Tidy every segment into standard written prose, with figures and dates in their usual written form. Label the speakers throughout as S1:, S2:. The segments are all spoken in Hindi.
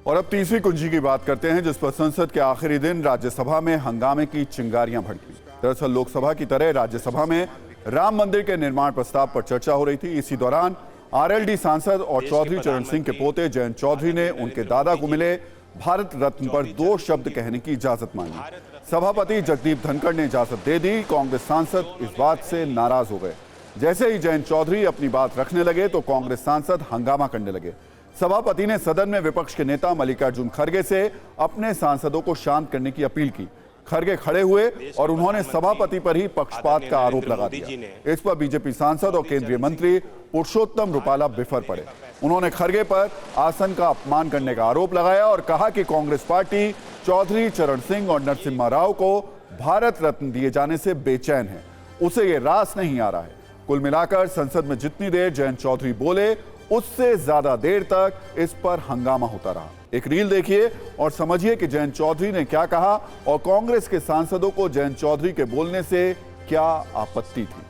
S1: और अब तीसरी कुंजी की बात करते हैं, जिस पर संसद के आखिरी दिन राज्यसभा में हंगामे की चिंगारियां भड़कीं। दरअसल लोकसभा की तरह राज्यसभा में राम मंदिर के निर्माण प्रस्ताव पर चर्चा हो रही थी। इसी दौरान आरएलडी सांसद और चौधरी चरण सिंह के पोते जयंत चौधरी ने उनके दादा को मिले भारत रत्न पर 2 शब्द कहने की इजाजत मांगी। सभापति जगदीप धनखड़ ने इजाजत दे दी। कांग्रेस सांसद इस बात से नाराज हो गए। जैसे ही जयंत चौधरी अपनी बात रखने लगे तो कांग्रेस सांसद हंगामा करने लगे। सभापति ने सदन में विपक्ष के नेता मल्लिकार्जुन खड़गे से अपने सांसदों को शांत करने की अपील की। खड़गे खड़े हुए और उन्होंने सभापति पर ही पक्षपात का आरोप लगा दिया। इस पर बीजेपी सांसद और केंद्रीय मंत्री पुरुषोत्तम रुपाला बिफर पड़े। उन्होंने खड़गे पर आसन का अपमान करने का आरोप लगाया और कहा कि कांग्रेस पार्टी चौधरी चरण सिंह और नरसिम्हा राव को भारत रत्न दिए जाने से बेचैन है, उसे ये रास नहीं आ रहा है। कुल मिलाकर संसद में जितनी देर जयंत चौधरी बोले उससे ज्यादा देर तक इस पर हंगामा होता रहा। एक रील देखिए और समझिए कि जयंत चौधरी ने क्या कहा और कांग्रेस के सांसदों को जयंत चौधरी के बोलने से क्या आपत्ति थी।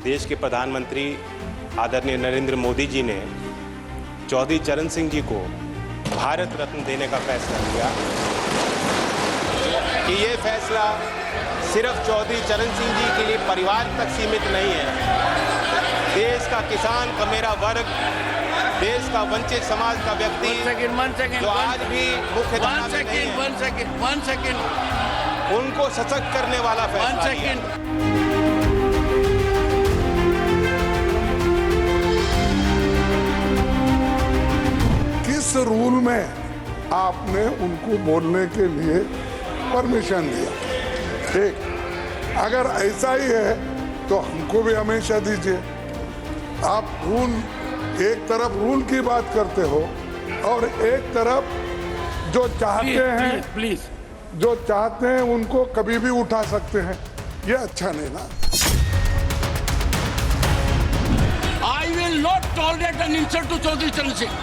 S2: देश के प्रधानमंत्री आदरणीय नरेंद्र मोदी जी ने चौधरी चरण सिंह जी को भारत रत्न देने का फैसला लिया कि ये फैसला सिर्फ चौधरी चरण सिंह जी के लिए परिवार तक सीमित नहीं है। देश का किसान का मेरा वर्ग, देश का वंचित समाज का व्यक्ति जो आज भी मुख्य धारा में नहीं है, उनको सशक्त करने वाला फैसला लिया।
S3: किस रूल में आपने उनको बोलने के लिए परमिशन दिया? ठीक, अगर ऐसा ही है तो हमको भी हमेशा दीजिए। आप रूल, एक तरफ रूल की बात करते हो और एक तरफ जो चाहते हैं
S4: प्लीज
S3: जो चाहते हैं उनको कभी भी उठा सकते हैं। ये अच्छा नहीं ना।
S4: I will not tolerate an insult to Chaudhary Charan Singh.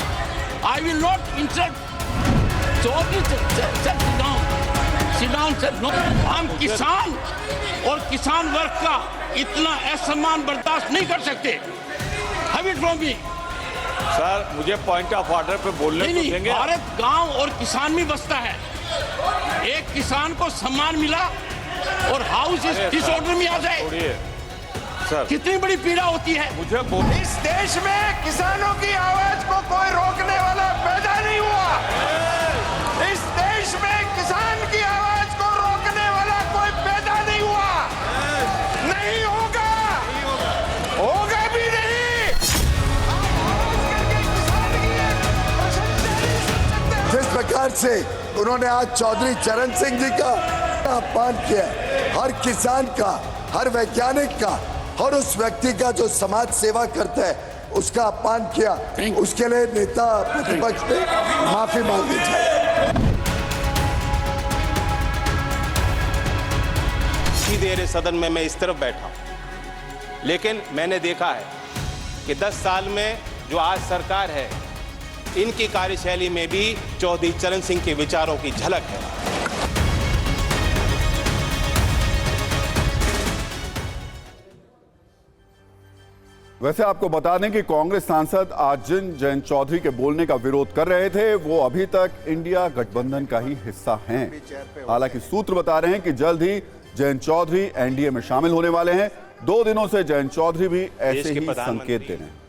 S4: I will not insult Chaudhary Charan Singh. Sit down, sir. No. हम किसान और किसान वर्ग का इतना असम्मान बर्दाश्त नहीं कर सकते। Have it from me.
S5: Sir, मुझे पॉइंट ऑफ ऑर्डर पे बोलने तो देंगे?
S4: भारत गांव और किसान में बसता है। एक किसान को सम्मान मिला और हाउस इस डिसऑर्डर में आ जाए,
S5: सर,
S4: कितनी बड़ी पीड़ा होती है।
S5: मुझे बोल...
S6: इस देश में किसानों की आवाज को कोई रोकने वाला पैदा नहीं हुआ। इस देश में किसान की आवाज को रोकने वाला कोई पैदा नहीं हुआ, नहीं होगा, होगा भी नहीं।
S7: जिस प्रकार से उन्होंने आज चौधरी चरण सिंह जी का अपमान किया, हर किसान का, हर वैज्ञानिक का, हर उस व्यक्ति का जो समाज सेवा करता है उसका अपमान किया, उसके लिए नेता प्रतिपक्ष ने माफी मांगनी चाहिए।
S2: इतनी देर सदन में मैं इस तरफ बैठा, लेकिन मैंने देखा है कि 10 साल में जो आज सरकार है, इनकी कार्यशैली में भी चौधरी चरण सिंह के विचारों की झलक है।
S1: वैसे आपको बता दें कि कांग्रेस सांसद आज जिन जयंत चौधरी के बोलने का विरोध कर रहे थे वो अभी तक इंडिया गठबंधन का ही हिस्सा हैं। हालांकि सूत्र बता रहे हैं कि जल्द ही जयंत चौधरी एनडीए में शामिल होने वाले हैं। 2 दिनों से जयंत चौधरी भी ऐसे ही संकेत दे रहे हैं।